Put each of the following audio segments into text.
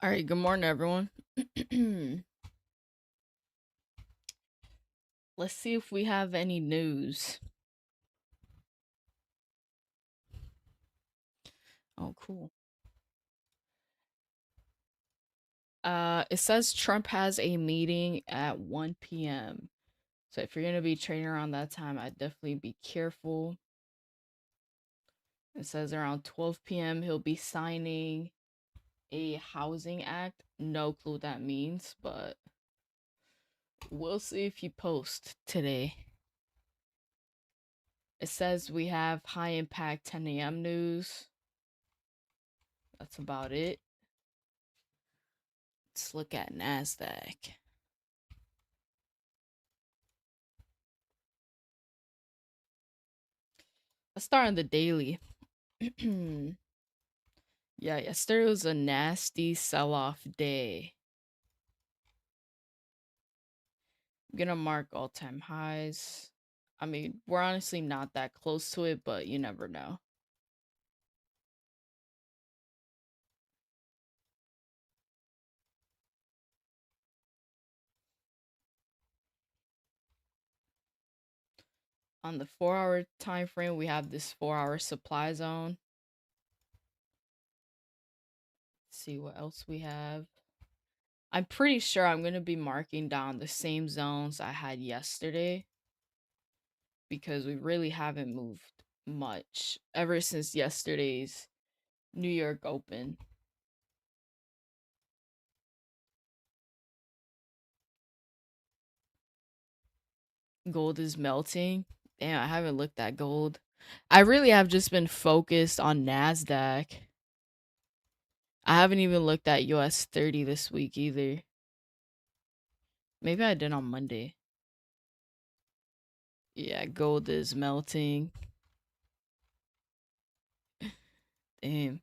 All right, good morning, everyone. Let's see if we have any news. Oh, cool. It says Trump has a meeting at 1 p.m. So if you're gonna be trading around that time, I'd definitely be careful. It says around 12 p.m. he'll be signing a housing act. No clue what that means, but we'll see if he posts today. It says we have high impact 10 a.m. news. That's about it. Let's look at NASDAQ. Let's start on the daily. Yeah, yesterday was a nasty sell off day. I'm gonna mark all time highs. I mean, we're honestly not that close to it, but you never know. On the 4 hour time frame, we have this 4 hour supply zone. Let's see what else we have. I'm pretty sure I'm gonna be marking down the same zones I had yesterday because we really haven't moved much ever since yesterday's New York Open. Gold is melting. Damn, I haven't looked at gold. I really have just been focused on NASDAQ. I haven't even looked at US 30 this week either. Maybe I did on Monday. Yeah, gold is melting. Damn.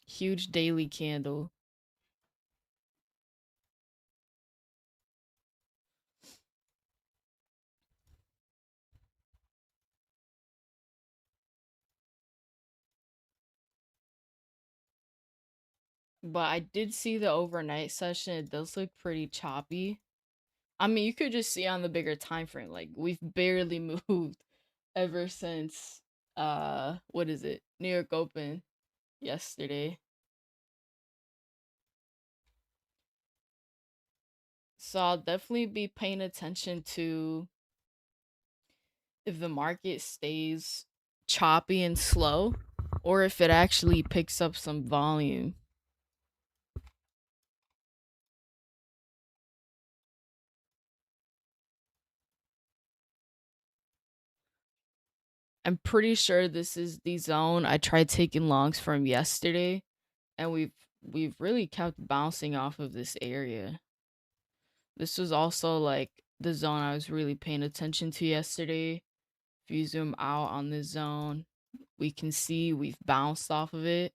Huge daily candle. But I did see the overnight session. It does look pretty choppy. I mean, you could just see on the bigger time frame. Like we've barely moved ever since what is it? New York Open yesterday. So I'll definitely be paying attention to if the market stays choppy and slow or if it actually picks up some volume. I'm pretty sure this is the zone I tried taking longs from yesterday and we've really kept bouncing off of this area. This was also like the zone I was really paying attention to yesterday. If you zoom out on this zone, we can see we've bounced off of it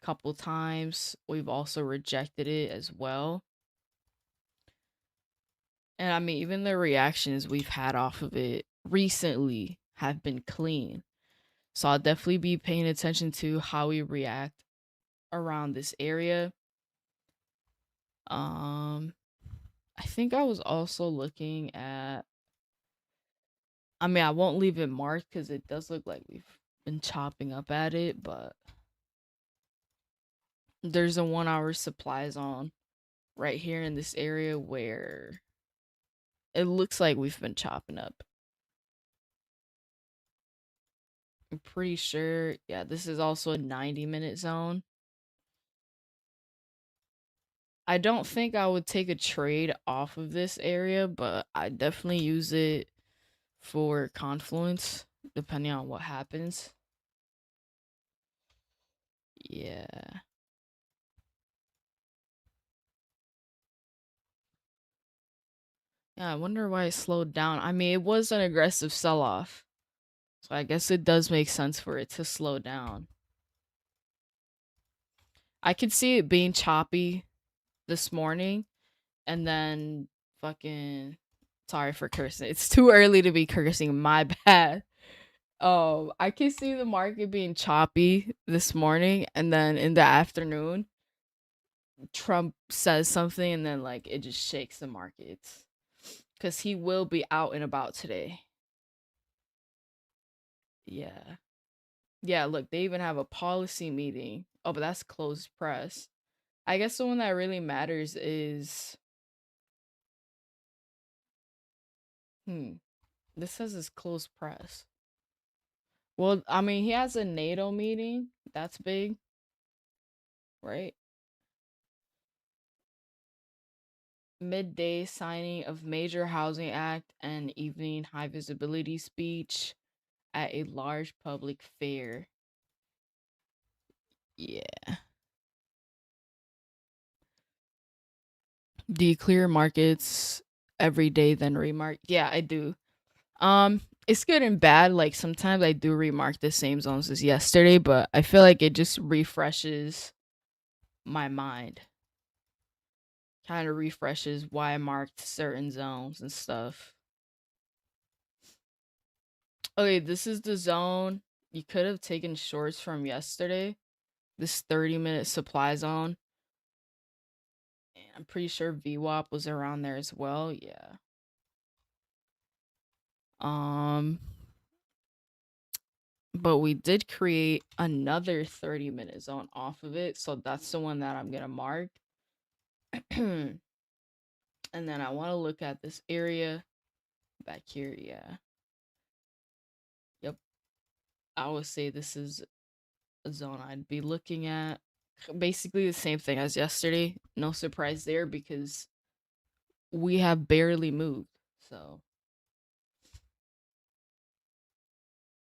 a couple times. We've also rejected it as well. And I mean, even the reactions we've had off of it recently have been clean. So I'll definitely be paying attention to how we react around this area. Um, I think I was also looking at, I mean, I won't leave it marked because it does look like we've been chopping up at it, but there's a 1 hour supply zone right here in this area where it looks like we've been chopping up. I'm pretty sure, yeah, this is also a 90-minute zone. I don't think I would take a trade off of this area, but I definitely use it for confluence depending on what happens. Yeah. Yeah, I wonder why it slowed down. I mean, it was an aggressive sell off. So I guess it does make sense for it to slow down. I could see it being choppy this morning and then fucking sorry for cursing. It's too early to be cursing. My bad. Oh, I can see the market being choppy this morning and then in the afternoon Trump says something and then like it just shakes the markets because he will be out and about today. Yeah. Yeah, look, they even have a policy meeting. Oh, but that's closed press. I guess the one that really matters is hmm. This says it's closed press. Well, I mean, he has a NATO meeting. That's big, right? Midday signing of major housing act and evening high visibility speech at a large public fair. Yeah. Do you clear markets every day then remark? Yeah, I do. It's good and bad. Like sometimes I do remark the same zones as yesterday, but I feel like it just refreshes my mind. Kind of refreshes why I marked certain zones and stuff. Okay, this is the zone you could have taken shorts from yesterday. This 30-minute supply zone. And I'm pretty sure VWAP was around there as well. Yeah. Um, but we did create another 30-minute zone off of it, so that's the one that I'm gonna mark. And then I want to look at this area back here. Yeah. Yep. I would say this is a zone I'd be looking at. Basically the same thing as yesterday. No surprise there because we have barely moved. So,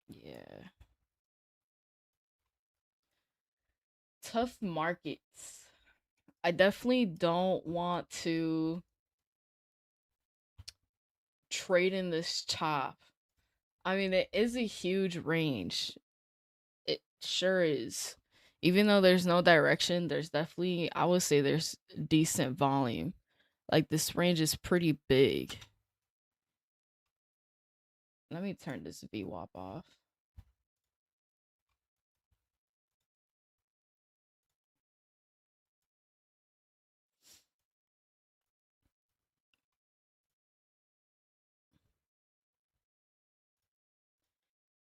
yeah. Tough markets. I definitely don't want to trade in this chop. I mean, it is a huge range. It sure is. Even though there's no direction, there's definitely, I would say there's decent volume. Like this range is pretty big. Let me turn this VWAP off.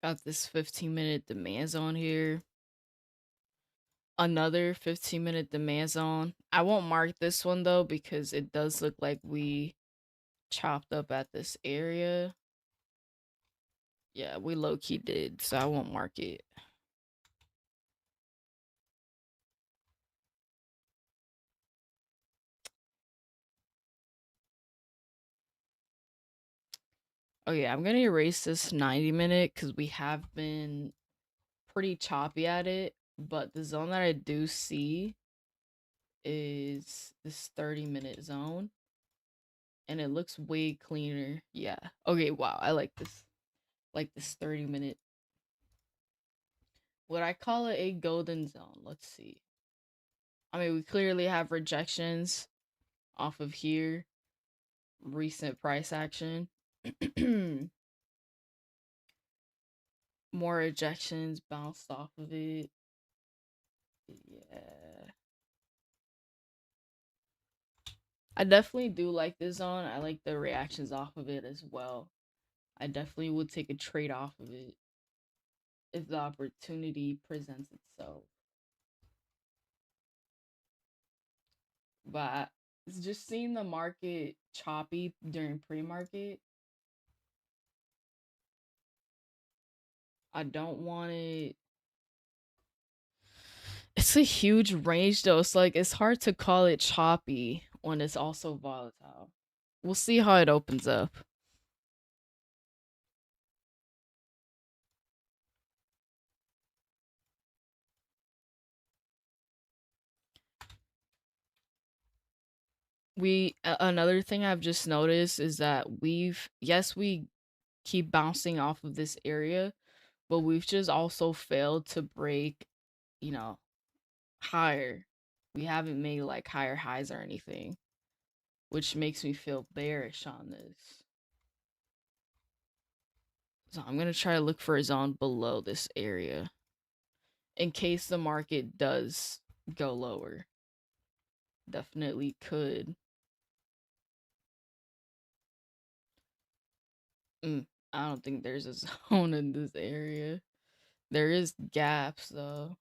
Got this 15-minute demand zone here. Another 15-minute demand zone. I won't mark this one though because it does look like we chopped up at this area. Yeah, we low key did, so I won't mark it. Okay, I'm gonna erase this 90-minute because we have been pretty choppy at it. But the zone that I do see is this 30-minute zone, and it looks way cleaner. Yeah. Okay. Wow. I like this. Like this 30-minute. Would I call it a golden zone? Let's see. I mean, we clearly have rejections off of here. Recent price action. More ejections bounced off of it. Yeah. I definitely do like this zone. I like the reactions off of it as well. I definitely would take a trade off of it if the opportunity presents itself. But it's just seeing the market choppy during pre-market. I don't want it. It's a huge range though. It's like it's hard to call it choppy when it's also volatile. We'll see how it opens up. Another thing I've just noticed is that we keep bouncing off of this area, but we've just also failed to break, you know, higher. We haven't made like higher highs or anything, which makes me feel bearish on this. So I'm gonna try to look for a zone below this area in case the market does go lower. Definitely could. Mm, I don't think there's a zone in this area. There is gaps though.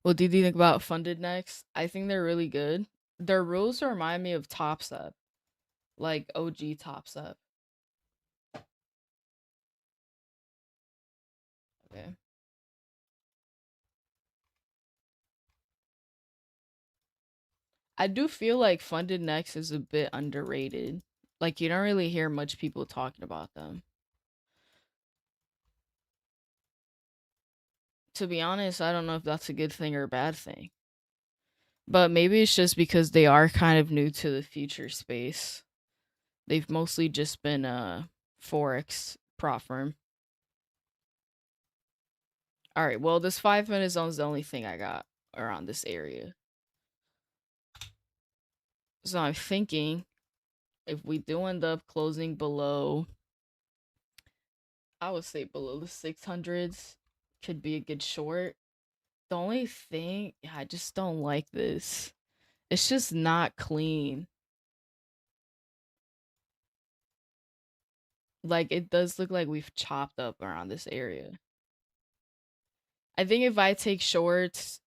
What did you think about Funded Next? I think they're really good. Their rules remind me of Top Step, like OG Top Step. Okay. I do feel like Funded Next is a bit underrated. Like you don't really hear much people talking about them. To be honest, I don't know if that's a good thing or a bad thing. But maybe it's just because they are kind of new to the future space. They've mostly just been a Forex prop firm. All right, well, this 5 minute zone is the only thing I got around this area. So I'm thinking if we do end up closing below, I would say below the 600s, could be a good short. The only thing, yeah, I just don't like this. It's just not clean. Like it does look like we've chopped up around this area. I think if I take shorts,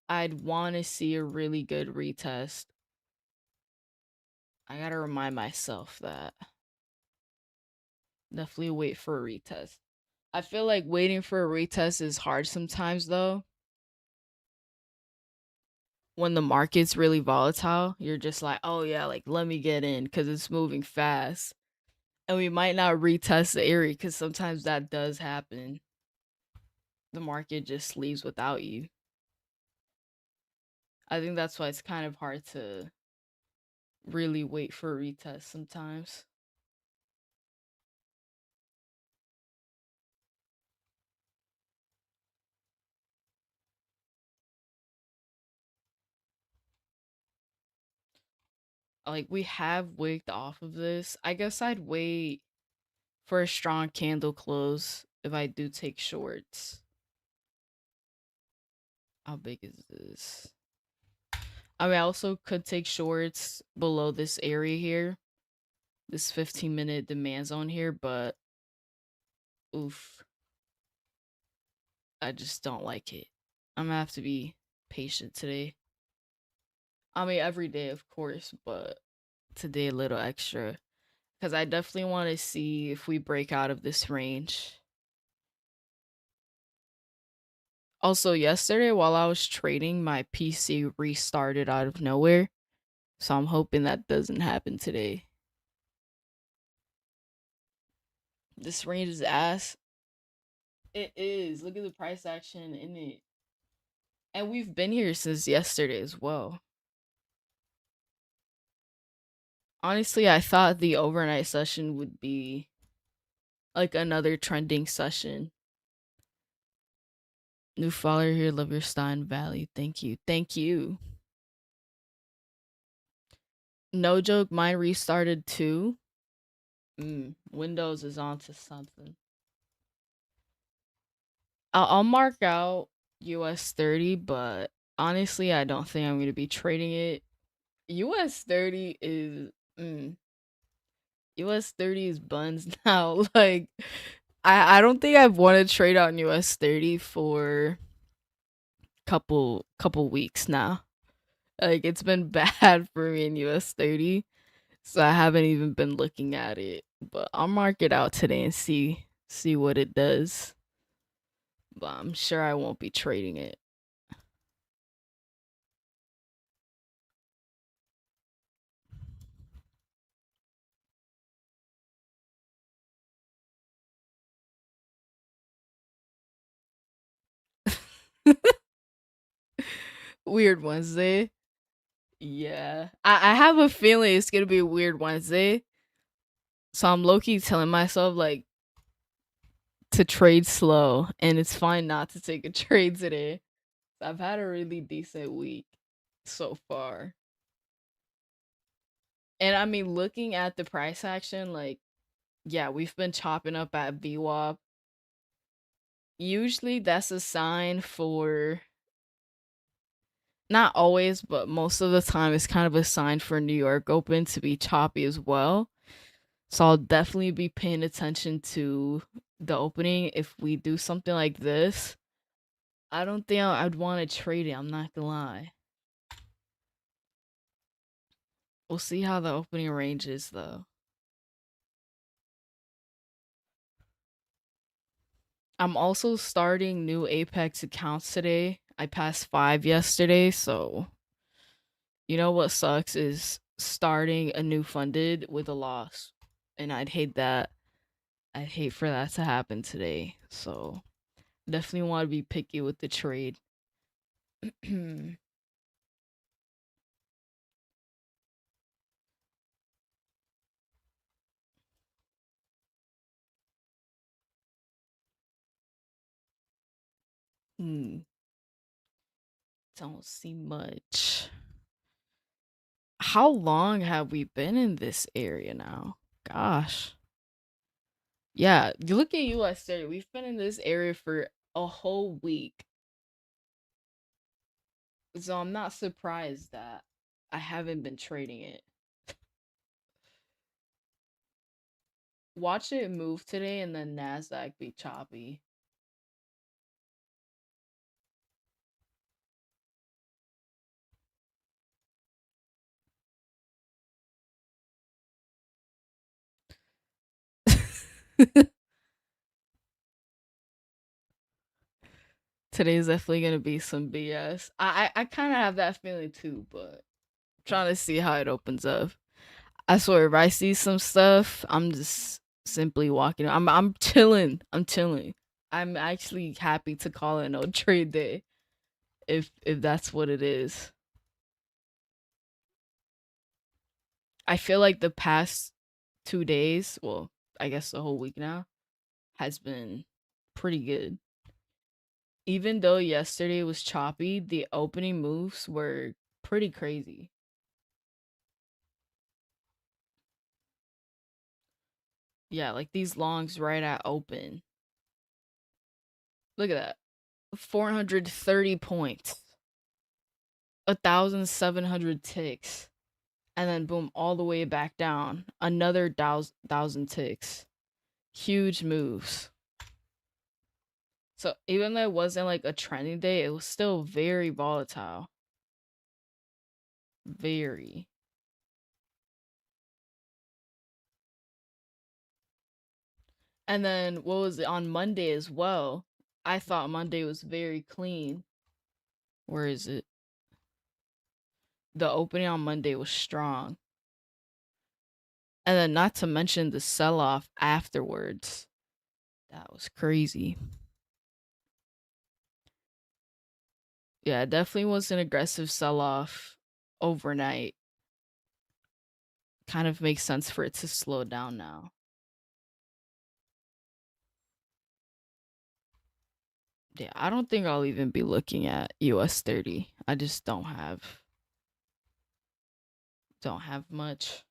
I'd want to see a really good retest. I gotta remind myself that. Definitely wait for a retest. I feel like waiting for a retest is hard sometimes though. When the market's really volatile, you're just like, oh yeah, like let me get in because it's moving fast. And we might not retest the area because sometimes that does happen. The market just leaves without you. I think that's why it's kind of hard to really wait for a retest sometimes. Like we have wigged off of this. I guess I'd wait for a strong candle close if I do take shorts. How big is this? I mean, I also could take shorts below this area here, this 15-minute demand zone here, but oof, I just don't like it. I'm gonna have to be patient today. I mean, every day, of course, but today a little extra because I definitely want to see if we break out of this range. Also, yesterday while I was trading, my PC restarted out of nowhere, so I'm hoping that doesn't happen today. This range is ass. It is. Look at the price action in it. And we've been here since yesterday as well. Honestly, I thought the overnight session would be like another trending session. New follower here, love your Stein Valley. Thank you. Thank you. No joke, mine restarted too. Windows is onto something. I'll mark out US 30, but honestly, I don't think I'm going to be trading it. US 30 is US 30 is buns now. Like I don't think I've won a trade on US 30 for couple weeks now. Like it's been bad for me in US 30. So I haven't even been looking at it. But I'll mark it out today and see what it does. But I'm sure I won't be trading it. Weird Wednesday. Yeah. I have a feeling it's gonna be a weird Wednesday. So I'm low key telling myself like to trade slow and it's fine not to take a trade today. I've had a really decent week so far. And I mean looking at the price action, like yeah, we've been chopping up at VWAP. Usually that's a sign for, not always, but most of the time it's kind of a sign for New York Open to be choppy as well. So I'll definitely be paying attention to the opening if we do something like this. I don't think I'd want to trade it, I'm not gonna lie. We'll see how the opening range is though. I'm also starting new Apex accounts today. I passed 5 yesterday, so you know what sucks is starting a new funded with a loss. And I'd hate that. I'd hate for that to happen today. So definitely want to be picky with the trade. Hmm, don't see much. How long have we been in this area now? Gosh. Yeah, you look at US 30. We've been in this area for a whole week. So I'm not surprised that I haven't been trading it. Watch it move today and then NASDAQ be choppy. Today's definitely gonna be some BS. I kind of have that feeling too, but I'm trying to see how it opens up. I swear, if I see some stuff, I'm just simply walking. I'm chilling. I'm chilling. I'm actually happy to call it no trade day if that's what it is. I feel like the past 2 days, well, I guess the whole week now, has been pretty good. Even though yesterday was choppy, the opening moves were pretty crazy. Yeah, like these longs right at open. Look at that. 430 points. 1,700 ticks. And then boom, all the way back down. Another thousand ticks. Huge moves. So even though it wasn't like a trending day, it was still very volatile. Very. And then what was it on Monday as well? I thought Monday was very clean. Where is it? The opening on Monday was strong. And then not to mention the sell off afterwards. That was crazy. Yeah, it definitely was an aggressive sell off overnight. Kind of makes sense for it to slow down now. Yeah, I don't think I'll even be looking at US 30. I just don't have much.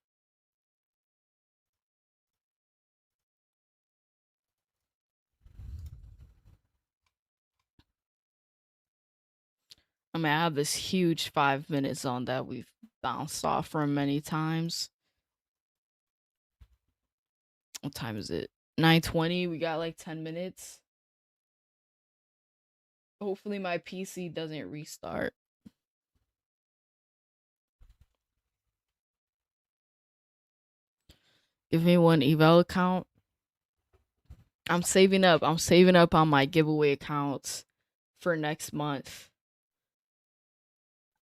I mean, I have this huge 5 minute zone that we've bounced off from many times. What time is it? 9:20. We got like 10 minutes. Hopefully my PC doesn't restart. Give me one eval account. I'm saving up. I'm saving up on my giveaway accounts for next month.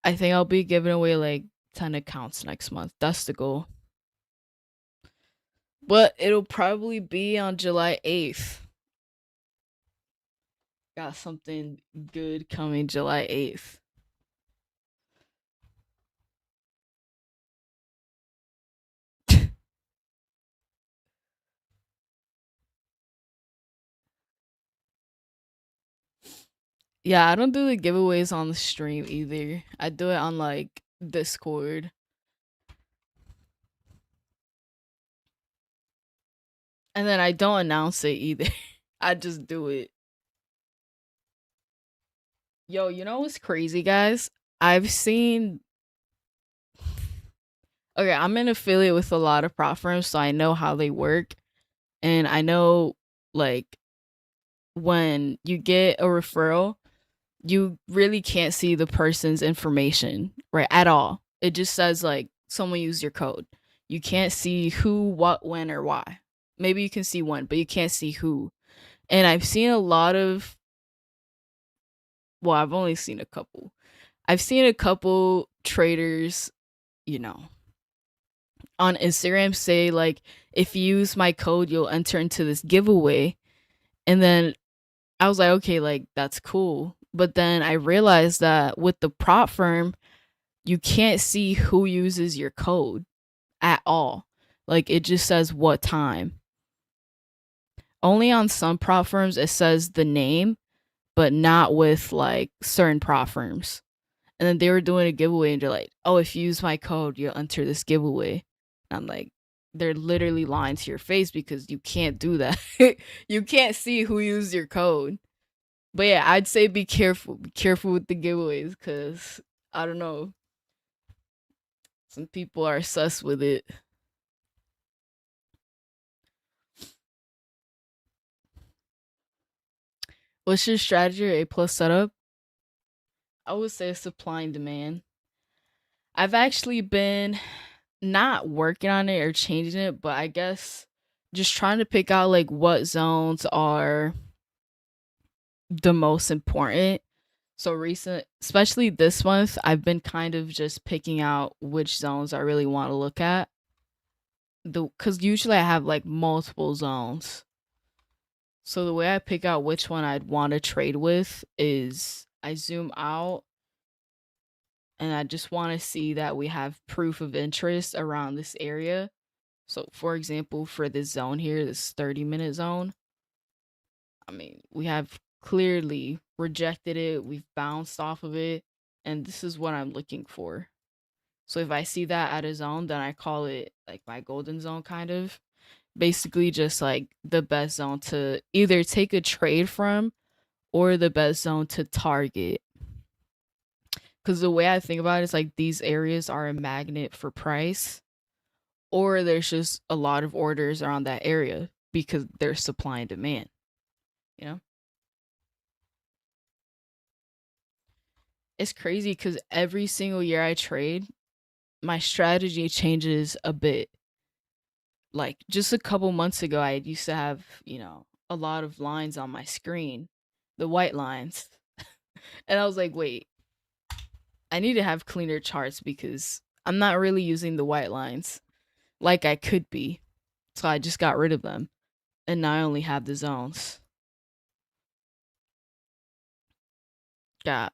I think I'll be giving away like 10 accounts next month. That's the goal. But it'll probably be on July 8th. Got something good coming July 8th. Yeah, I don't do the giveaways on the stream either. I do it on like Discord. And then I don't announce it either. I just do it. Yo, you know what's crazy, guys? I've seen. Okay, I'm an affiliate with a lot of prop firms, so I know how they work, and I know like when you get a referral, you really can't see the person's information, right? At all. It just says like someone used your code. You can't see who, what, when, or why. Maybe you can see when, but you can't see who. And I've seen a lot of. Well, I've only seen a couple. I've seen a couple traders, you know, on Instagram say like if you use my code you'll enter into this giveaway. And then I was like, okay, like that's cool. But then I realized that with the prop firm, you can't see who uses your code at all. Like it just says what time. Only on some prop firms it says the name, but not with like certain prop firms. And then they were doing a giveaway and they're like, oh, if you use my code, you'll enter this giveaway. And I'm like, they're literally lying to your face because you can't do that. You can't see who used your code. But yeah, I'd say be careful. Be careful with the giveaways because I don't know. Some people are sus with it. What's your strategy or A plus setup? I would say supply and demand. I've actually been not working on it or changing it, but I guess just trying to pick out like what zones are the most important. So recent, especially this month, I've been kind of just picking out which zones I really want to look at. The Cuz usually I have like multiple zones. So the way I pick out which one I'd want to trade with is I zoom out and I just want to see that we have proof of interest around this area. So, for example, for this zone here, this 30-minute zone, I mean, we have clearly rejected it, we've bounced off of it, and this is what I'm looking for. So, if I see that at a zone, then I call it like my golden zone, kind of. Basically, just like the best zone to either take a trade from or the best zone to target. Because the way I think about it is like these areas are a magnet for price, or there's just a lot of orders around that area because there's supply and demand, you know? It's crazy because every single year I trade, my strategy changes a bit. Like just a couple months ago, I used to have, a lot of lines on my screen, the white lines. And I was like, wait, I need to have cleaner charts because I'm not really using the white lines like I could be. So I just got rid of them. And now I only have the zones. Got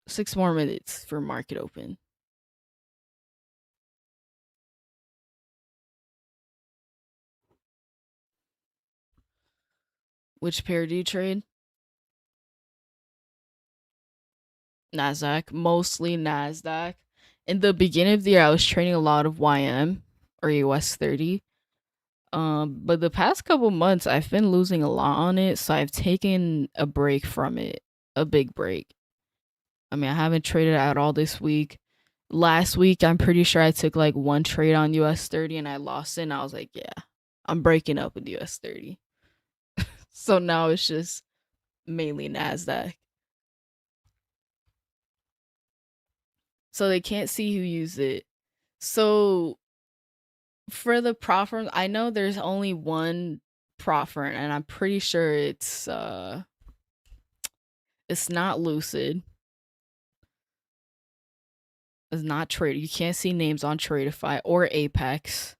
6 more minutes for market open. Which pair do you trade? NASDAQ, mostly NASDAQ. In the beginning of the year, I was trading a lot of YM or US 30. But the past couple months, I've been losing a lot on it, so I've taken a break from it, a big break. I mean, I haven't traded at all this week. Last week, I'm pretty sure I took like one trade on US 30 and I lost it. And I was like, yeah, I'm breaking up with US 30. So now it's just mainly NASDAQ. So they can't see who used it. So for the prop firm, I know there's only one prop firm, and I'm pretty sure it's not Lucid. It's not Trade. You can't see names on Tradeify or Apex.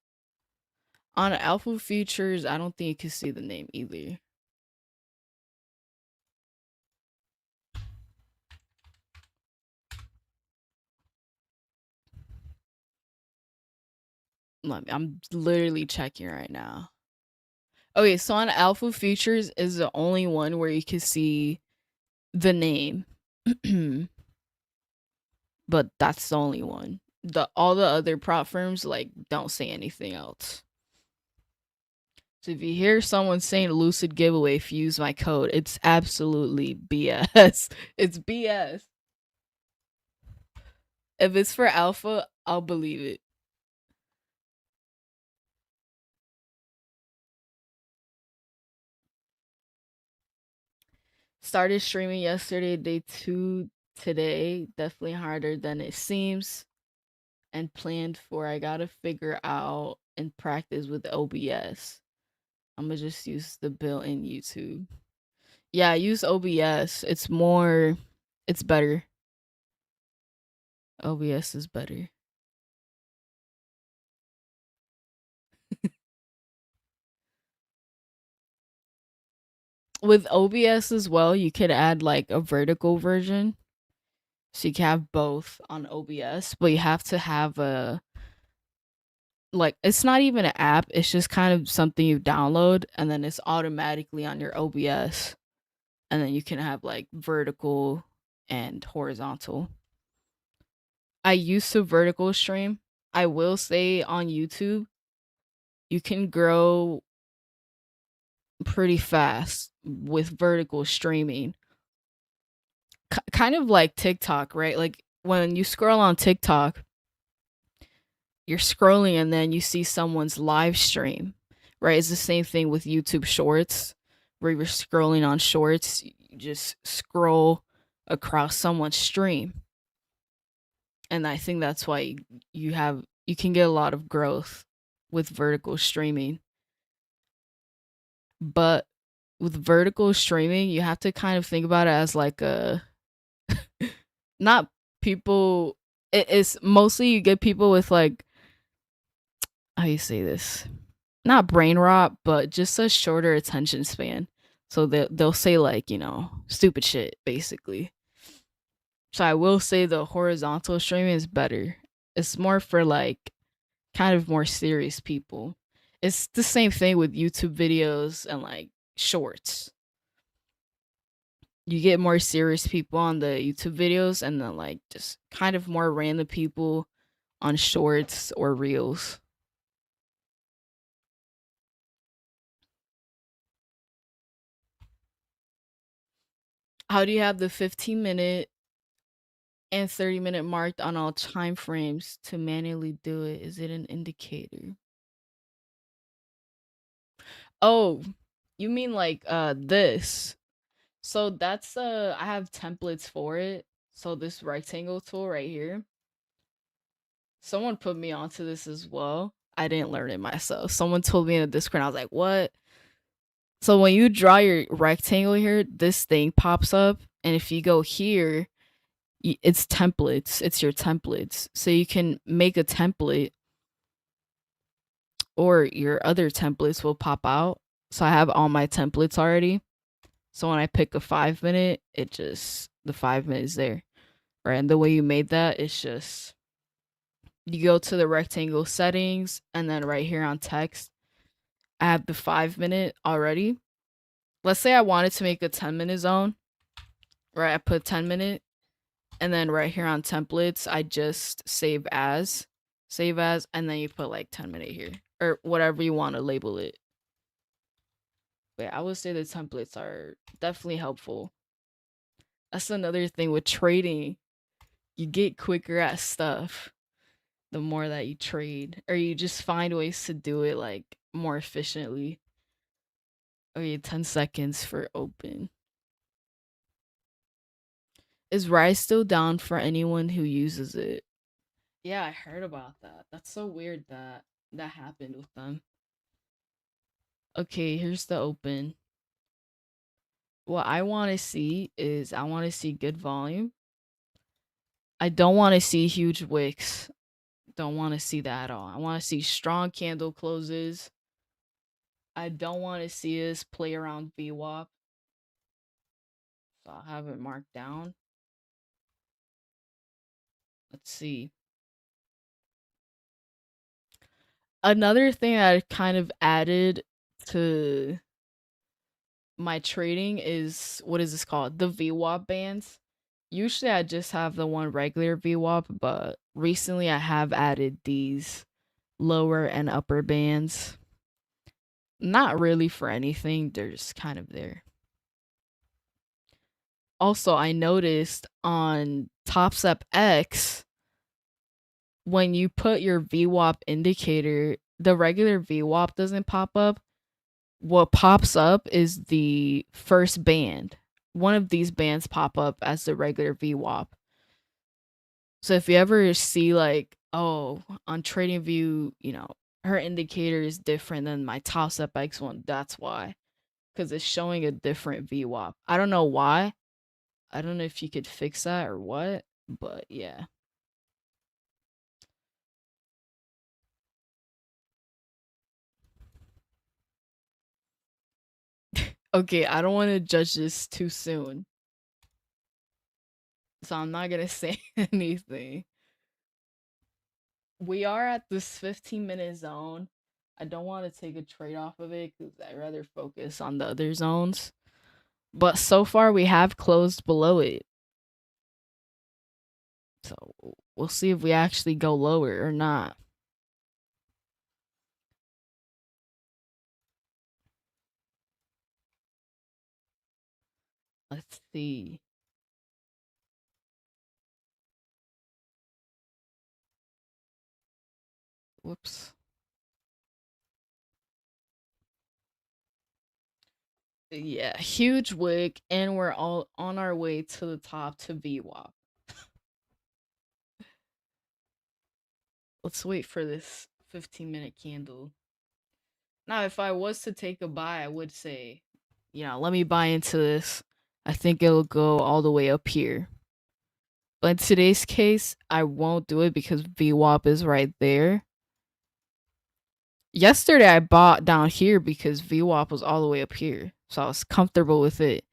On Alpha Futures, I don't think you can see the name either. I'm literally checking right now. Okay, so on Alpha Futures is the only one where you can see the name. But that's the only one. The all the other prop firms like don't say anything else. So if you hear someone saying Lucid giveaway if you use my code, it's absolutely BS. It's BS. If it's for alpha, I'll believe it. Started streaming yesterday, day 2 today. Definitely harder than it seems. And planned for, I gotta figure out and practice with OBS. I'm gonna just use the built-in YouTube. Yeah, use OBS. It's better. OBS is better. With OBS as well, you could add like a vertical version. So you can have both on OBS, but you have to have a like it's not even an app, it's just kind of something you download and then it's automatically on your OBS. And then you can have like vertical and horizontal. I used to vertical stream. I will say on YouTube, you can grow pretty fast with vertical streaming. Kind of like TikTok, right? Like when you scroll on TikTok, you're scrolling and then you see someone's live stream, right? It's the same thing with YouTube Shorts, where you're scrolling on Shorts, you just scroll across someone's stream. And I think that's why you can get a lot of growth with vertical streaming. But with vertical streaming, you have to kind of think about it as like a not people it's mostly you get people with like how you say this? Not brain rot, but just a shorter attention span. So they'll say like, stupid shit basically. So I will say the horizontal streaming is better. It's more for like kind of more serious people. It's the same thing with YouTube videos and like shorts. You get more serious people on the YouTube videos and then like just kind of more random people on shorts or reels. How do you have the 15-minute and 30-minute marked on all time frames to manually do it? Is it an indicator? Oh, you mean like this. So that's I have templates for it. So this rectangle tool right here. Someone put me onto this as well. I didn't learn it myself. Someone told me in the Discord. I was like, "What?" So when you draw your rectangle here, this thing pops up, and if you go here, it's templates. It's your templates. So you can make a template, or your other templates will pop out. So I have all my templates already. So when I pick a 5-minute, the 5 minutes there. Right. And the way you made that is just you go to the rectangle settings and then right here on text, I have the 5-minute already. Let's say I wanted to make a 10-minute zone. Right. I put 10-minute and then right here on templates, I just save as, and then you put like 10-minute here or whatever you want to label it. But I would say the templates are definitely helpful. That's another thing with trading. You get quicker at stuff the more that you trade, or you just find ways to do it like more efficiently. Okay, 10 seconds for open. Is Rise still down for anyone who uses it? Yeah, I heard about that. That's so weird that that happened with them. Okay, here's the open. What I want to see is I want to see good volume. I don't want to see huge wicks. Don't want to see that at all. I want to see strong candle closes. I don't want to see us play around VWAP. So I'll have it marked down. Let's see. Another thing I kind of added to my trading is what is this called? The VWAP bands. Usually I just have the one regular VWAP, but recently I have added these lower and upper bands. Not really for anything, they're just kind of there. Also, I noticed on TopStep X, when you put your VWAP indicator, the regular VWAP doesn't pop up. What pops up is the first band. One of these bands pop up as the regular VWAP. So if you ever see like, oh, on TradingView, her indicator is different than my TopStep X one, that's why. Because it's showing a different VWAP. I don't know why. I don't know if you could fix that or what, but yeah. Okay, I don't want to judge this too soon, so I'm not gonna say anything. We are at this 15-minute zone. I don't want to take a trade off of it because I'd rather focus on the other zones. But so far, we have closed below it. So we'll see if we actually go lower or not. Let's see. Whoops. Yeah, huge wick, and we're all on our way to the top to VWAP. Let's wait for this 15-minute candle. Now, if I was to take a buy, I would say, let me buy into this. I think it'll go all the way up here. But in today's case, I won't do it because VWAP is right there. Yesterday, I bought down here because VWAP was all the way up here. So I was comfortable with it.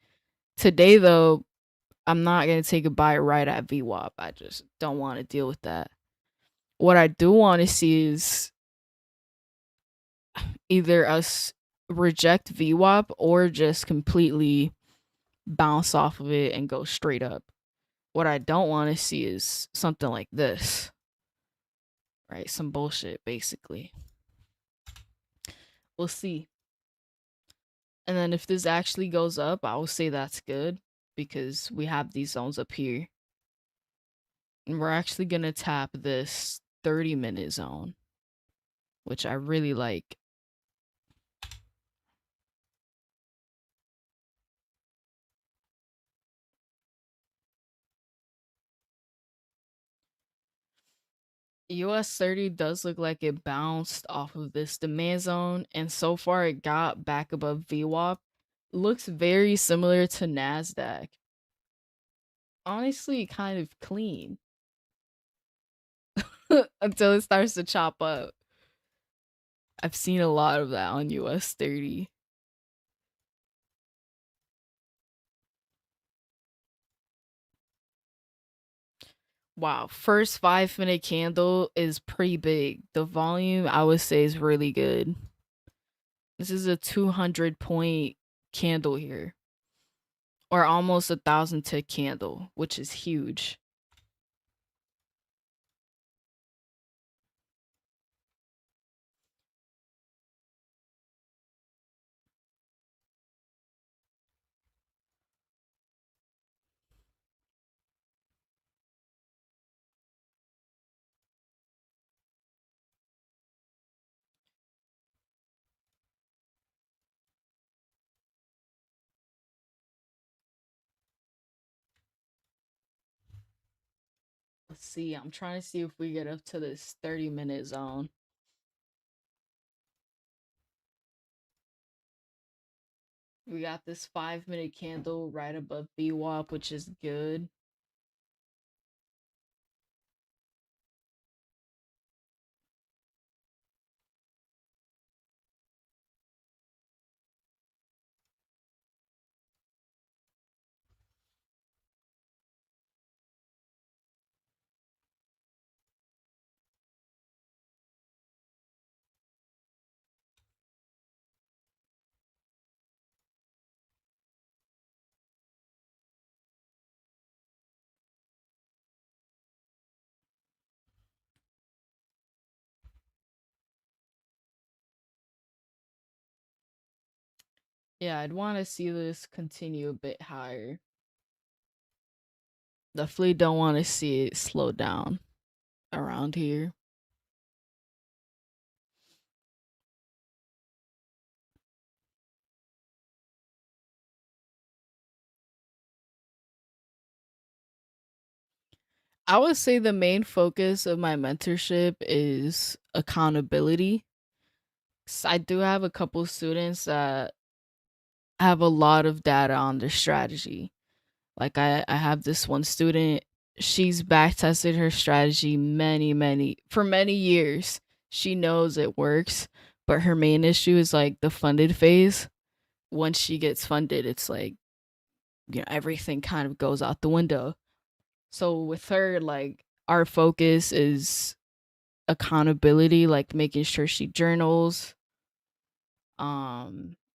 Today, though, I'm not going to take a buy right at VWAP. I just don't want to deal with that. What I do want to see is either us reject VWAP or just completely bounce off of it and go straight up. What I don't want to see is something like this, right? Some bullshit, basically. We'll see. And then if this actually goes up, I will say that's good because we have these zones up here. And we're actually going to tap this 30-minute zone, which I really like. US 30 does look like it bounced off of this demand zone, and so far it got back above VWAP. Looks very similar to NASDAQ. Honestly, kind of clean until it starts to chop up. I've seen a lot of that on US 30. Wow, first 5-minute candle is pretty big. The volume, I would say, is really good. This is a 200 point candle here, or almost 1,000 tick candle, which is huge. Let's see. I'm trying to see if we get up to this 30-minute zone. We got this 5-minute candle right above VWAP, which is good. Yeah, I'd want to see this continue a bit higher. Definitely don't want to see it slow down around here. I would say the main focus of my mentorship is accountability. I do have a couple students that have a lot of data on their strategy. Like I have this one student, she's back tested her strategy for many years. She knows it works, but her main issue is like the funded phase. Once she gets funded, it's like, everything kind of goes out the window. So with her, like our focus is accountability, like making sure she journals,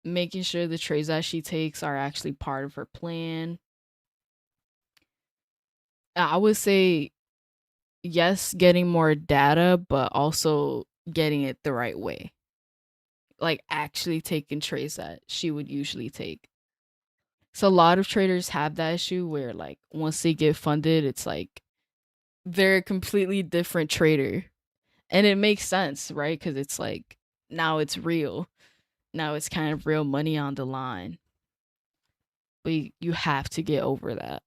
making sure the trades that she takes are actually part of her plan. I would say yes, getting more data, but also getting it the right way. Like actually taking trades that she would usually take. So a lot of traders have that issue where like once they get funded, it's like they're a completely different trader. And it makes sense, right? Because it's like now it's real. Now it's kind of real money on the line. But you have to get over that.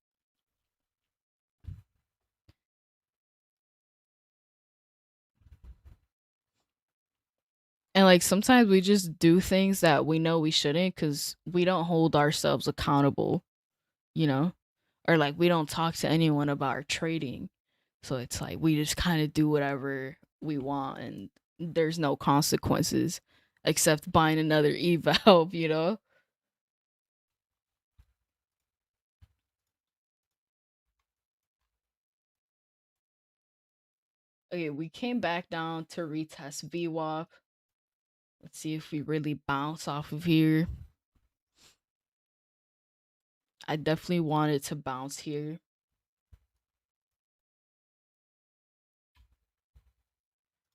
And like sometimes we just do things that we know we shouldn't because we don't hold ourselves accountable, you know? Or like we don't talk to anyone about our trading. So it's like we just kind of do whatever we want and there's no consequences except buying another eval, you know? Okay, we came back down to retest VWAP. Let's see if we really bounce off of here. I definitely wanted to bounce here.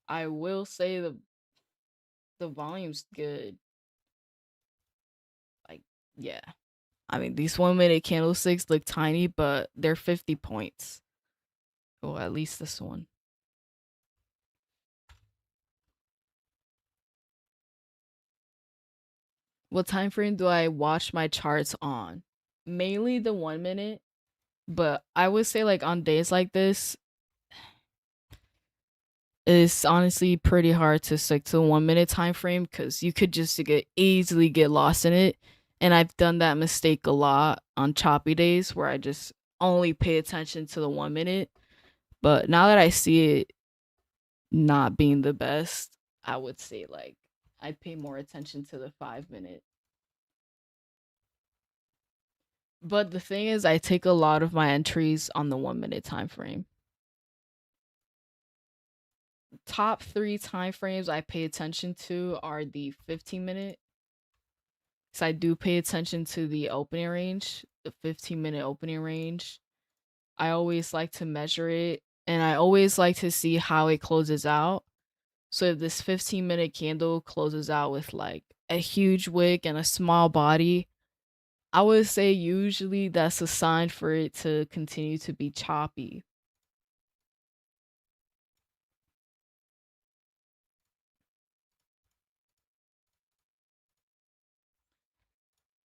I will say the volume's good. Like, yeah. I mean, these 1 minute candlesticks look tiny, but they're 50 points. Well, at least this one. What time frame do I watch my charts on? Mainly the 1 minute, but I would say like on days like this, it's honestly pretty hard to stick to the 1 minute time frame because you could just get easily get lost in it. And I've done that mistake a lot on choppy days where I just only pay attention to the 1 minute. But now that I see it not being the best, I would say like I'd pay more attention to the 5 minute. But the thing is, I take a lot of my entries on the 1 minute time frame. Top three time frames I pay attention to are the 15 minute. So I do pay attention to the opening range, the 15-minute opening range. I always like to measure it and I always like to see how it closes out. So if this 15-minute candle closes out with like a huge wick and a small body, I would say usually that's a sign for it to continue to be choppy.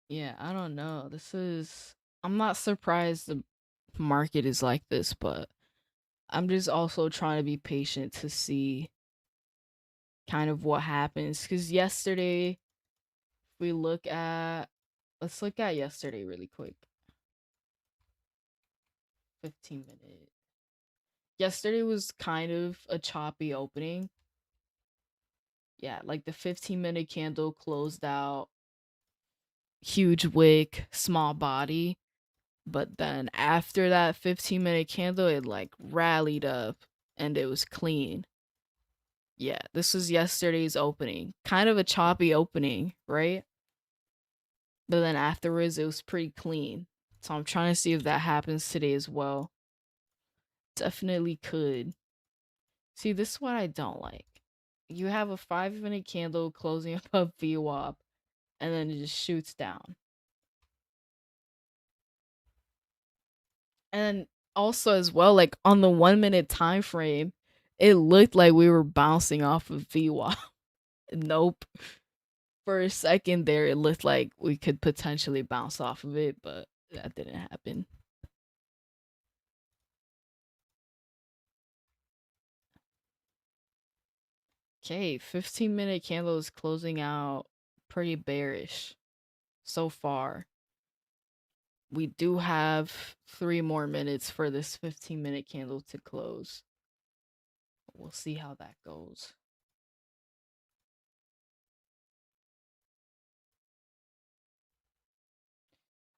Yeah, I don't know. I'm not surprised the market is like this, but I'm just also trying to be patient to see kind of what happens. Because yesterday, we look at, let's look at yesterday really quick. 15 minute. Yesterday was kind of a choppy opening. Yeah, like the 15-minute candle closed out, huge wick, small body. But then after that 15-minute candle, it like rallied up and it was clean. Yeah, this was yesterday's opening. Kind of a choppy opening, right? But then afterwards, it was pretty clean. So I'm trying to see if that happens today as well. Definitely could. See, this is what I don't like. You have a 5 minute candle closing above VWAP, and then it just shoots down. And also as well, like on the 1 minute time frame, it looked like we were bouncing off of VWAP. Nope. For a second there, it looked like we could potentially bounce off of it, but that didn't happen. Okay, 15-minute candle is closing out pretty bearish so far. We do have 3 more minutes for this 15-minute candle to close. We'll see how that goes.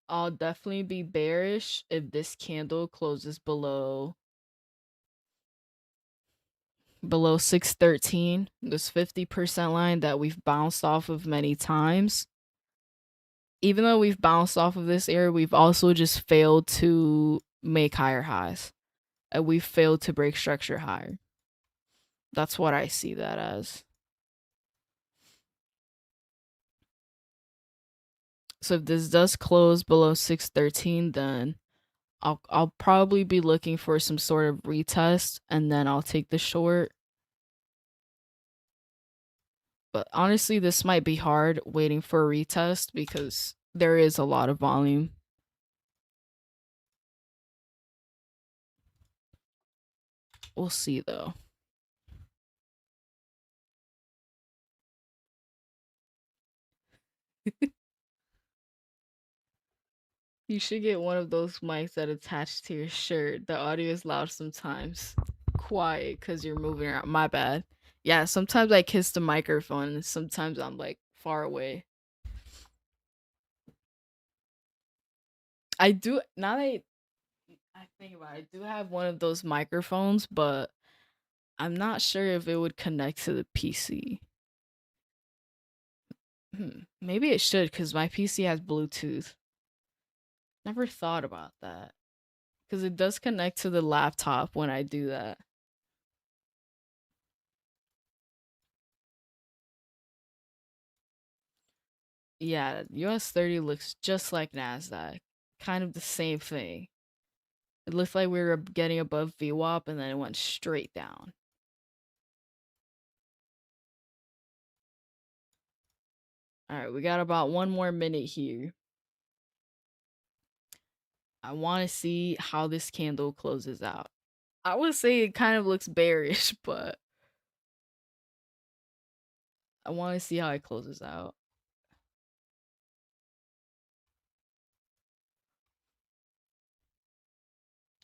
I'll definitely be bearish if this candle closes below 613, this 50% line that we've bounced off of many times. Even though we've bounced off of this area, we've also just failed to make higher highs. And we've failed to break structure higher. That's what I see that as. So if this does close below 613, then I'll probably be looking for some sort of retest, and then I'll take the short. But honestly, this might be hard waiting for a retest because there is a lot of volume. We'll see though. You should get one of those mics that attach to your shirt. The audio is loud sometimes. Quiet because you're moving around. My bad. Yeah, sometimes I kiss the microphone and sometimes I'm like far away. I do, now that I think about it, I do have one of those microphones, but I'm not sure if it would connect to the PC. Maybe it should because my PC has Bluetooth. Never thought about that because it does connect to the laptop when I do that. Yeah, US 30 looks just like NASDAQ. Kind of the same thing. It looked like we were getting above VWAP and then it went straight down. Alright, we got about 1 more minute here. I want to see how this candle closes out. I would say it kind of looks bearish, but I want to see how it closes out.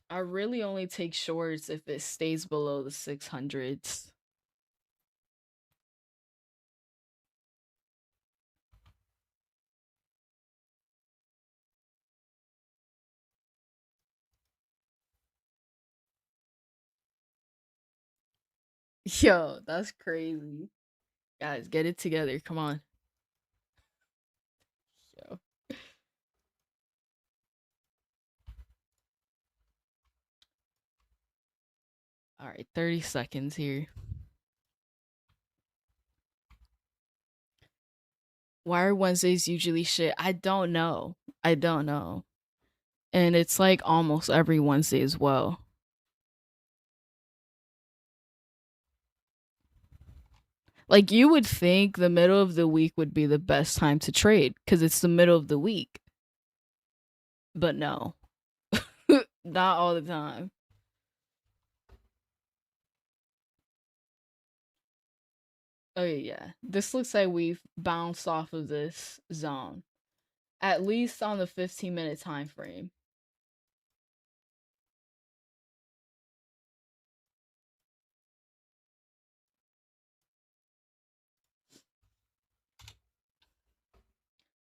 I really only take shorts if it stays below the 600s. Yo, that's crazy. Guys, get it together. Come on. Yo. All right, 30 seconds here. Why are Wednesdays usually shit? I don't know. I don't know. And it's like almost every Wednesday as well. Like you would think the middle of the week would be the best time to trade because it's the middle of the week. But no, not all the time. Oh yeah, this looks like we've bounced off of this zone, at least on the 15-minute time frame.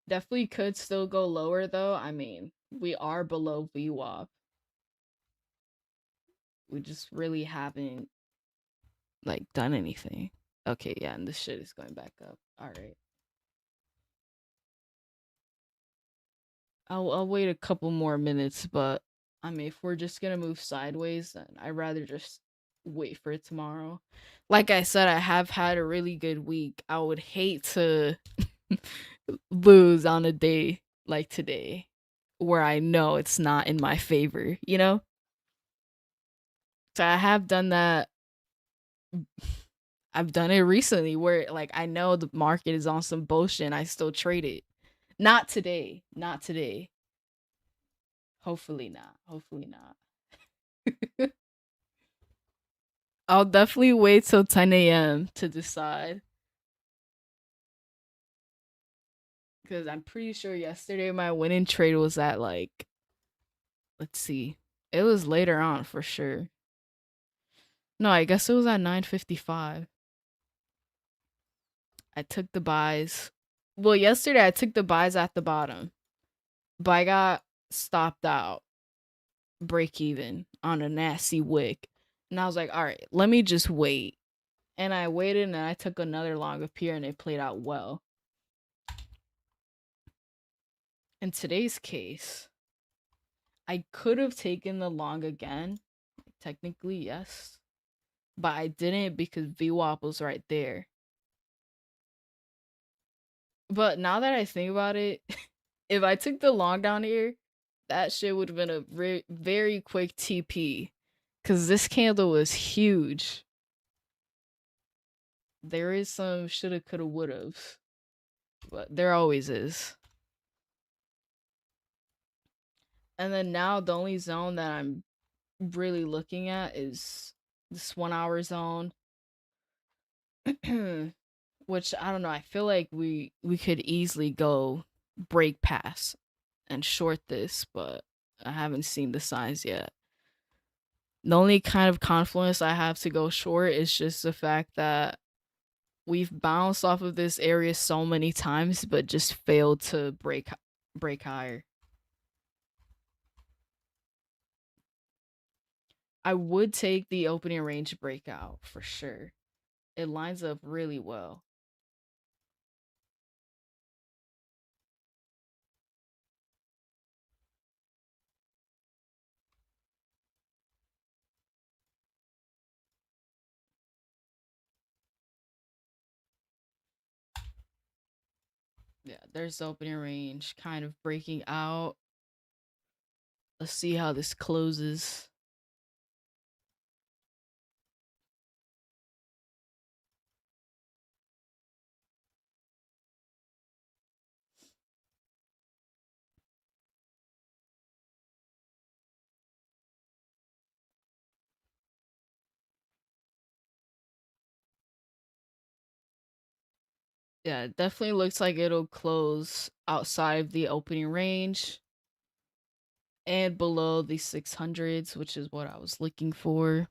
Definitely could still go lower though. I mean, we are below VWAP. We just really haven't like done anything. Okay, yeah, and this shit is going back up. All right. I'll wait a couple more minutes, but I mean, if we're just gonna move sideways, then I'd rather just wait for it tomorrow. Like I said, I have had a really good week. I would hate to lose on a day like today where I know it's not in my favor, you know? So I have done that. I've done it recently where like I know the market is on some bullshit and I still trade it. Not today. Not today. Hopefully not. Hopefully not. I'll definitely wait till 10 a.m. to decide. Because I'm pretty sure yesterday my winning trade was at like, let's see. It was later on for sure. No, I guess it was at 9:55. I took the buys. Well, yesterday I took the buys at the bottom, but I got stopped out, break even on a nasty wick. And I was like, all right, let me just wait. And I waited and I took another long up here and it played out well. In today's case, I could have taken the long again. Technically, yes. But I didn't because VWAP was right there. But now that I think about it, if I took the long down here, that shit would have been a very quick TP. Because this candle was huge. There is some shoulda, coulda, woulda. But there always is. And then now the only zone that I'm really looking at is this 1 hour zone. Which I don't know, I feel like we could easily go break pass and short this, but I haven't seen the signs yet. The only kind of confluence I have to go short is just the fact that we've bounced off of this area so many times but just failed to break higher. I would take the opening range breakout for sure. It lines up really well. Yeah, there's the opening range kind of breaking out. Let's see how this closes. Yeah, it definitely looks like it'll close outside of the opening range and below the 600s, which is what I was looking for.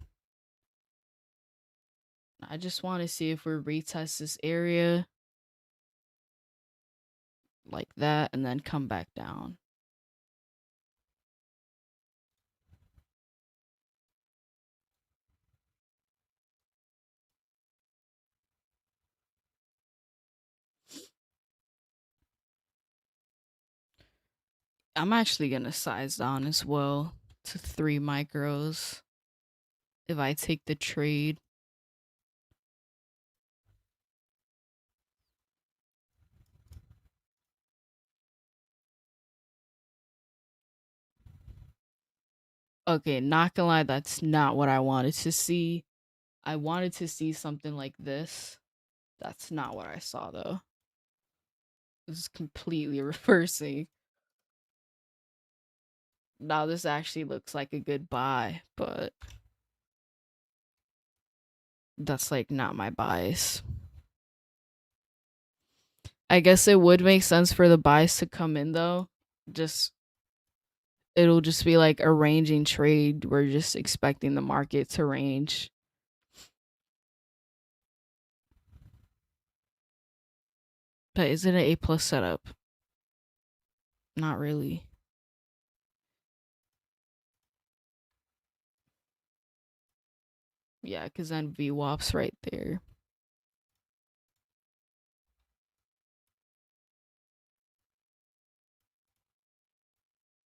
I just want to see if we retest this area like that and then come back down. I'm actually going to size down as well to 3 micros if I take the trade. Okay, not gonna lie, that's not what I wanted to see. I wanted to see something like this. That's not what I saw though. This is completely reversing. Now this actually looks like a good buy, but that's like not my bias. I guess it would make sense for the buys to come in though. Just it'll just be like a ranging trade. We're just expecting the market to range. But is it an A plus setup? Not really. Yeah, because then VWAP's right there.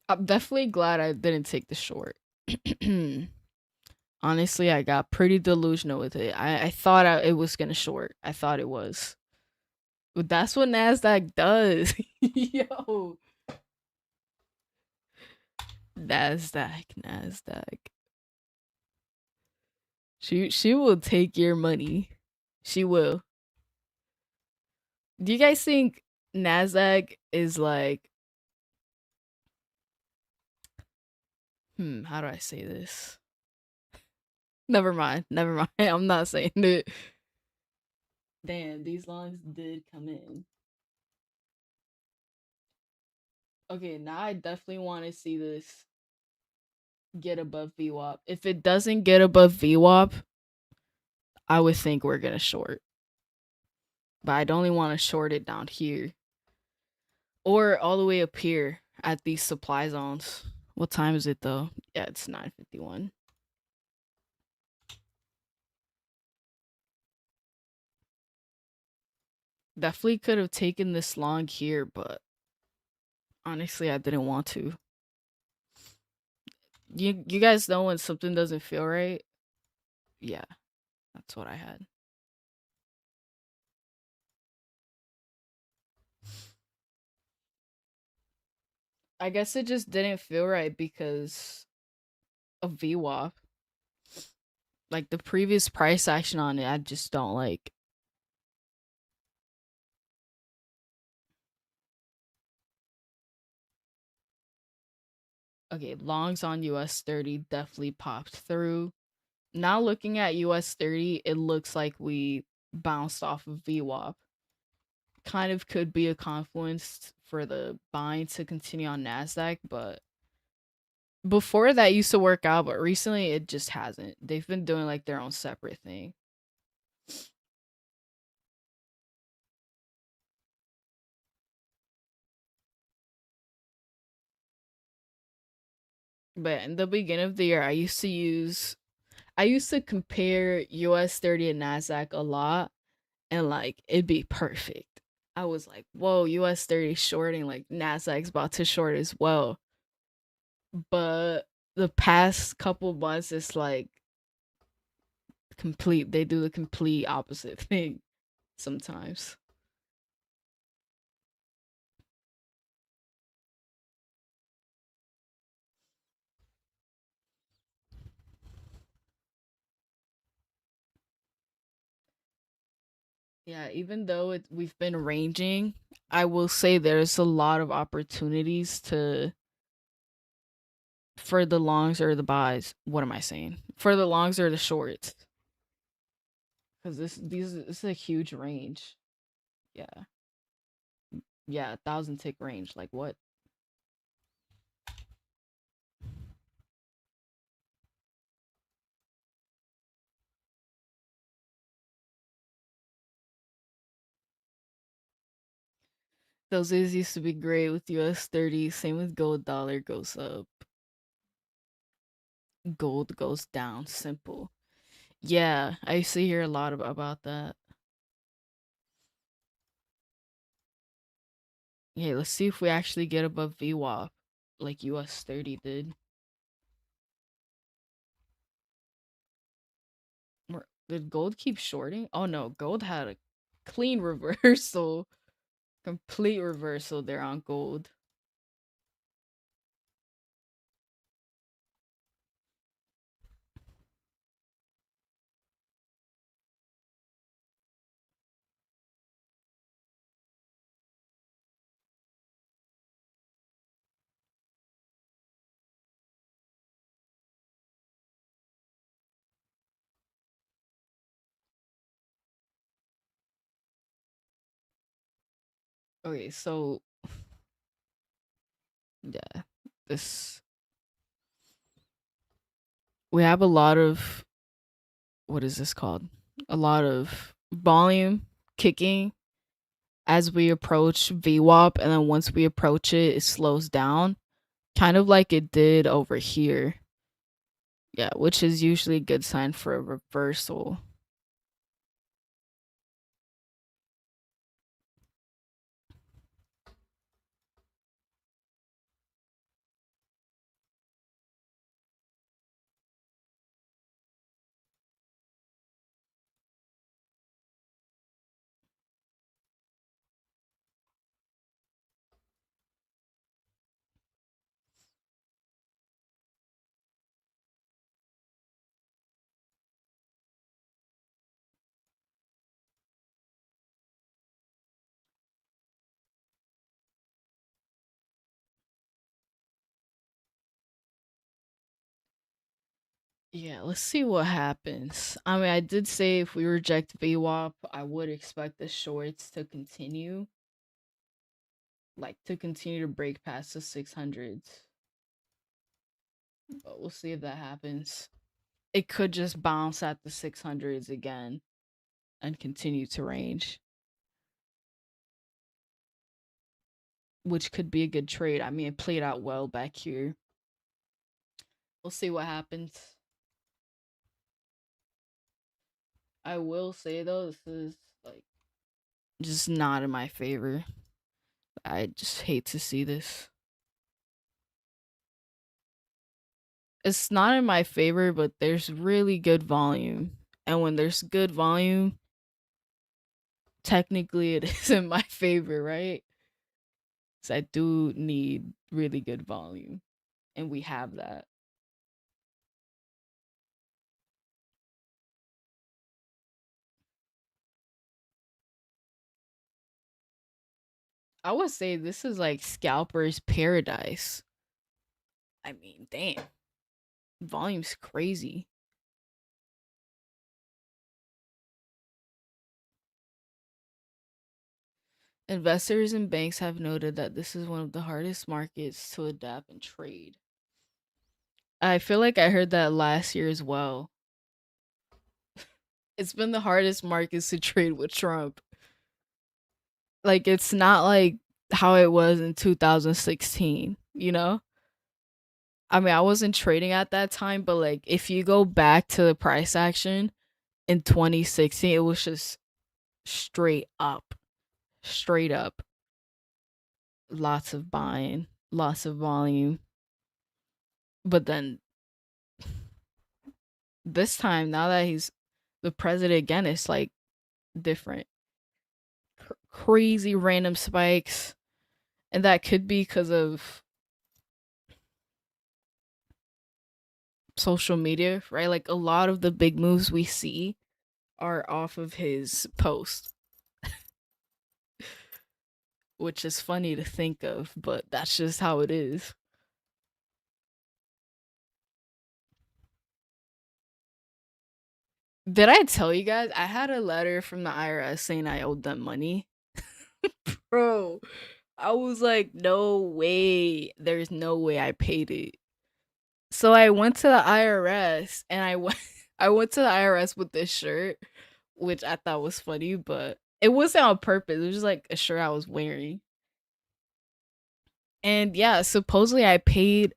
I'm definitely glad I didn't take the short. Honestly, I got pretty delusional with it. I thought it was gonna short. I thought it was. But that's what Nasdaq does. Yo, Nasdaq. She will take your money. She will. Do you guys think Nasdaq is like how do I say this? Never mind. Never mind. I'm not saying it. Damn, these longs did come in. Okay, now I definitely want to see this get above VWAP. If it doesn't get above VWAP, I would think we're gonna short. But I'd only want to short it down here. Or all the way up here at these supply zones. What time is it though? Yeah, it's 9:51. Definitely could have taken this long here, but honestly I didn't want to. You guys know when something doesn't feel right? Yeah, that's what I had. I guess it just didn't feel right because of VWAP. Like the previous price action on it, I just don't like. Okay, longs on US 30 definitely popped through. Now looking at US 30, it looks like we bounced off of VWAP. Kind of could be a confluence for the buying to continue on NASDAQ, but before that used to work out, but recently it just hasn't. They've been doing like their own separate thing. But in the beginning of the year, I used to compare US 30 and NASDAQ a lot, and like it'd be perfect. I was like, whoa, US 30 shorting, like NASDAQ's about to short as well. But the past couple months, it's like they do the complete opposite thing sometimes. Yeah, even though we've been ranging, I will say there's a lot of opportunities to for the longs or the buys. What am I saying? For the longs or the shorts, because this is a huge range. Yeah, yeah, 1,000 tick range. Like what? Those is used to be great with US 30. Same with gold. Dollar goes up, gold goes down. Simple. Yeah, I used to hear a lot about that. Yeah, let's see if we actually get above VWAP like US 30 did. Did gold keep shorting? Oh no, gold had a clean reversal, complete reversal there on gold. Okay, so yeah, this we have a lot of what is this called? A lot of volume kicking as we approach VWAP, and then once we approach it, it slows down, kind of like it did over here. Yeah, which is usually a good sign for a reversal. Yeah, let's see what happens. I mean, I did say if we reject VWAP, I would expect the shorts to continue, like to continue to break past the 600s. But we'll see if that happens. It could just bounce at the 600s again and continue to range, which could be a good trade. I mean, it played out well back here. We'll see what happens. I will say though, this is like just not in my favor. I just hate to see this. It's not in my favor, but there's really good volume. And when there's good volume, technically it is in my favor, right? So I do need really good volume. And we have that. I would say this is like scalper's paradise. I mean, damn. Volume's crazy. Investors and banks have noted that this is one of the hardest markets to adapt and trade. I feel like I heard that last year as well. It's been the hardest markets to trade with Trump. Like it's not like how it was in 2016, you know? I mean, I wasn't trading at that time, but like if you go back to the price action in 2016, it was just straight up. Straight up. Lots of buying, lots of volume. But then this time, now that he's the president again, it's like different. Crazy random spikes. And that could be because of social media, right? Like a lot of the big moves we see are off of his post, which is funny to think of, but that's just how it is. Did I tell you guys I had a letter from the IRS saying I owed them money? Bro, I was like, no way. There's no way I paid it. So I went to the IRS and I went I went to the IRS with this shirt, which I thought was funny, but it wasn't on purpose. It was just like a shirt I was wearing. And yeah, supposedly I paid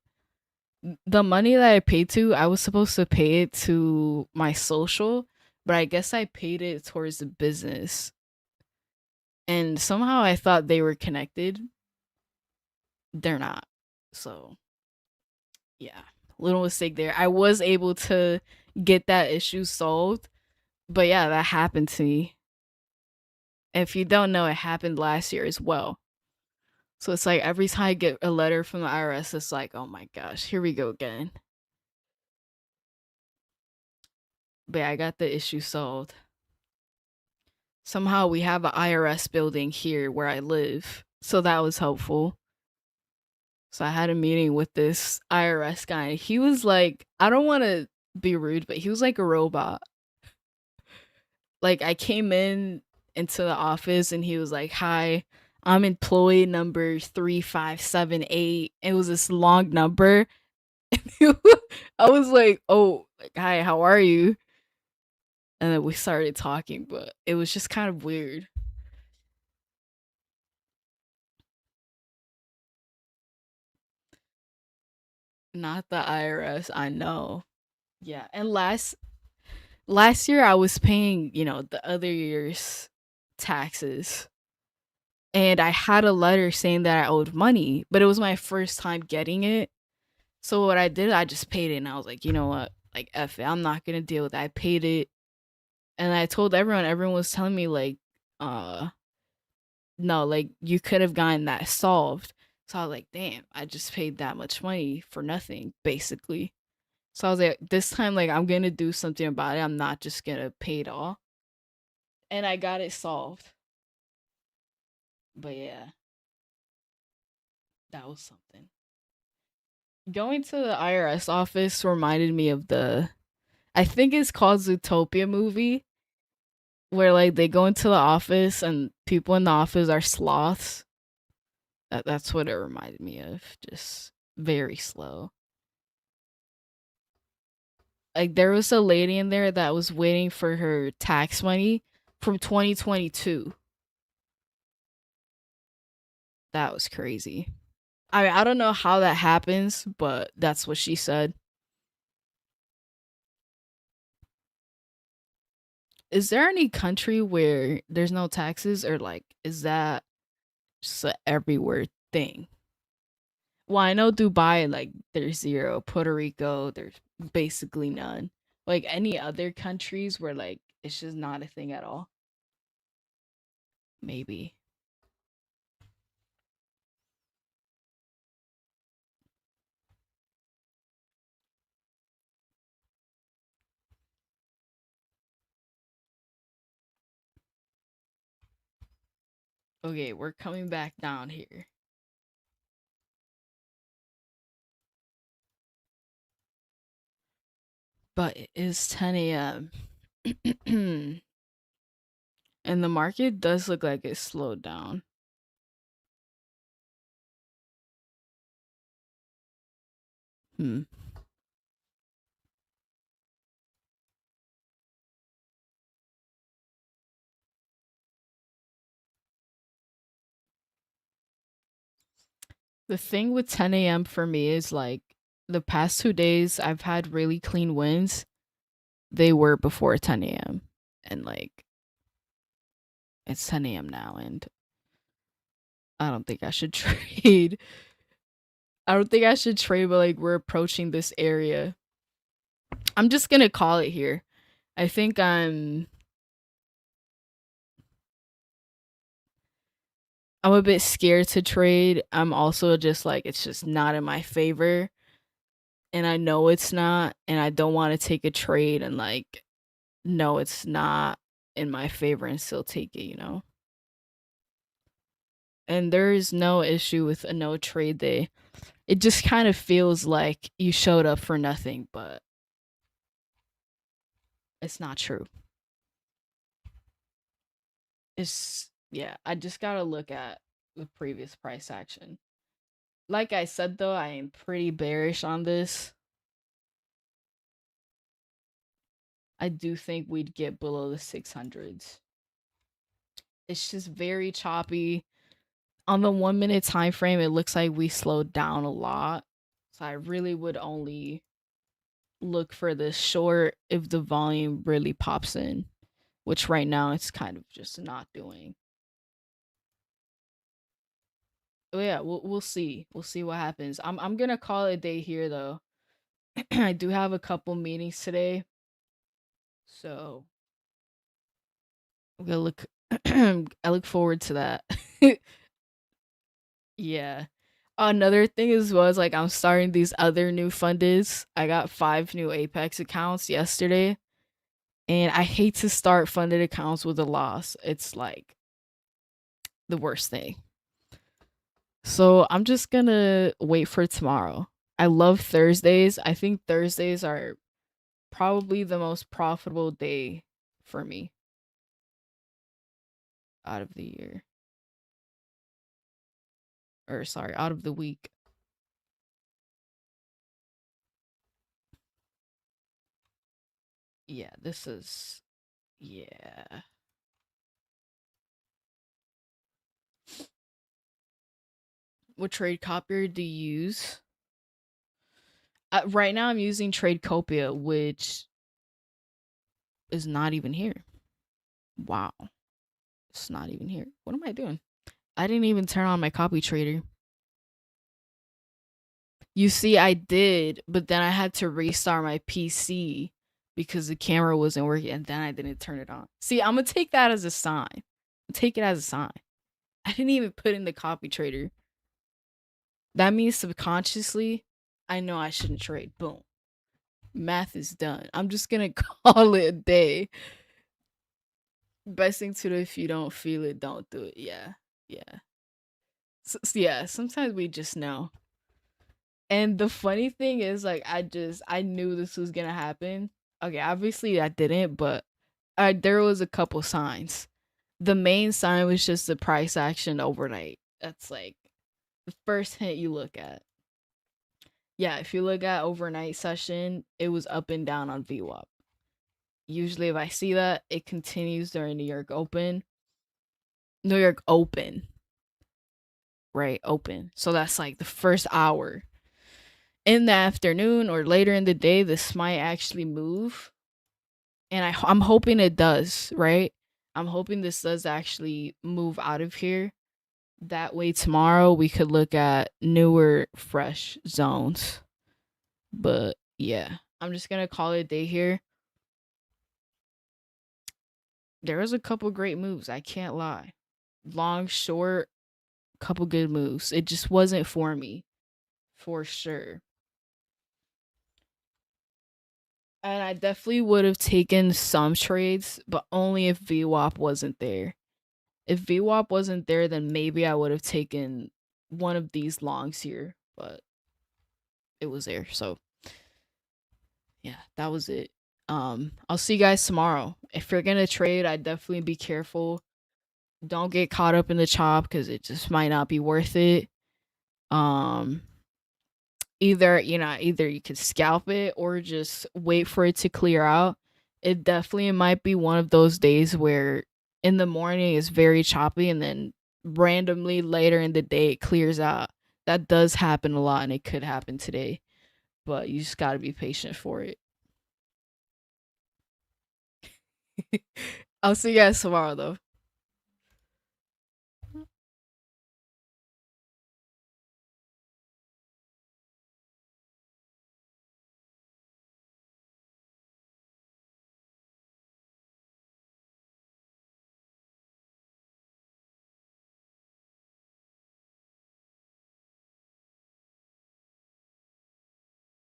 the money that I paid to, I was supposed to pay it to my social, but I guess I paid it towards the business. And somehow I thought they were connected. They're not. So, yeah, little mistake there. I was able to get that issue solved, but yeah, that happened to me. If you don't know, it happened last year as well. So it's like every time I get a letter from the IRS, it's like, oh my gosh, here we go again. But yeah, I got the issue solved. Somehow we have an IRS building here where I live. So that was helpful. So I had a meeting with this IRS guy. He was like, I don't want to be rude, but he was like a robot. Like I came into the office and he was like, "Hi, I'm employee number 3578." It was this long number. I was like, "Oh, like, hi, how are you?" And then we started talking, but it was just kind of weird. Not the IRS, I know. Yeah, and last year I was paying, the other year's taxes. And I had a letter saying that I owed money, but it was my first time getting it. So what I did, I just paid it and I was like, you know what? Like F it, I'm not gonna deal with that. I paid it and I told everyone was telling me like, uh no, like you could have gotten that solved. So I was like, damn, I just paid that much money for nothing, basically. So I was like, this time, like, I'm gonna do something about it. I'm not just gonna pay it all. And I got it solved. But yeah, that was something. Going to the IRS office reminded me of the I think it's called Zootopia movie, where like they go into the office and people in the office are sloths. That's what it reminded me of. Just very slow. Like there was a lady in there that was waiting for her tax money from 2022. That was crazy. I don't know how that happens, but that's what she said. Is there any country where there's no taxes, or like is that just a everywhere thing? Well, I know Dubai, like there's zero. Puerto Rico, there's basically none. Like any other countries where like it's just not a thing at all. Maybe. Okay, we're coming back down here. But it is 10 a.m. And the market does look like it's slowed down. Hmm. The thing with 10 a.m. for me is like the past 2 days I've had really clean wins. They were before 10 a.m. And like it's 10 a.m. now, and I don't think I should trade. I don't think I should trade, but like we're approaching this area. I'm just gonna call it here. I think I'm a bit scared to trade. I'm also just like it's just not in my favor, and I know it's not, and I don't want to take a trade and like no, it's not in my favor and still take it, you know? And there is no issue with a no trade day. It just kind of feels like you showed up for nothing, but it's not true. It's yeah, I just got to look at the previous price action. Like I said though, I am pretty bearish on this. I do think we'd get below the 600s. It's just very choppy. On the 1 minute time frame, it looks like we slowed down a lot. So I really would only look for the short if the volume really pops in, which right now it's kind of just not doing. Oh yeah, we'll see. We'll see what happens. I'm gonna call it a day here though. I do have a couple meetings today, so I'm gonna look. I look forward to that. Yeah. Another thing as well is like I'm starting these other new fundeds. I got 5 new Apex accounts yesterday, and I hate to start funded accounts with a loss. It's like the worst thing. So I'm just gonna wait for tomorrow. I love Thursdays. I think Thursdays are probably the most profitable day for me out of the year. Or sorry, out of the week. Yeah, this is yeah. What trade copier do you use? Right now I'm using Tradecopia, which is not even here. Wow. It's not even here. What am I doing? I didn't even turn on my copy trader. You see, I did, but then I had to restart my PC because the camera wasn't working, and then I didn't turn it on. See, I'm gonna take that as a sign. Take it as a sign. I didn't even put in the copy trader. That means subconsciously, I know I shouldn't trade. Boom. Math is done. I'm just gonna call it a day. Best thing to do if you don't feel it, don't do it. Yeah. Yeah. Yeah, sometimes we just know. And the funny thing is, like, I knew this was gonna happen. Okay, obviously I didn't, but there was a couple signs. The main sign was just the price action overnight. That's like the first hint you look at. Yeah, if you look at overnight session, it was up and down on VWAP. Usually, if I see that, it continues during New York Open. New York Open, right? Open. So that's like the first hour. In the afternoon or later in the day, this might actually move. And I'm hoping it does, right? I'm hoping this does actually move out of here. That way, tomorrow we could look at newer, fresh zones. But yeah, I'm just going to call it a day here. There was a couple great moves. I can't lie. Long, short, couple good moves. It just wasn't for me, for sure. And I definitely would have taken some trades, but only if VWAP wasn't there. If VWAP wasn't there, then maybe I would have taken one of these longs here, but it was there. So yeah, that was it. I'll see you guys tomorrow. If you're gonna trade, I definitely be careful. Don't get caught up in the chop because it just might not be worth it. Um, either you could scalp it or just wait for it to clear out. It definitely might be one of those days where in the morning it's very choppy and then randomly later in the day it clears out. That does happen a lot and it could happen today, but you just got to be patient for it. I'll see you guys tomorrow though.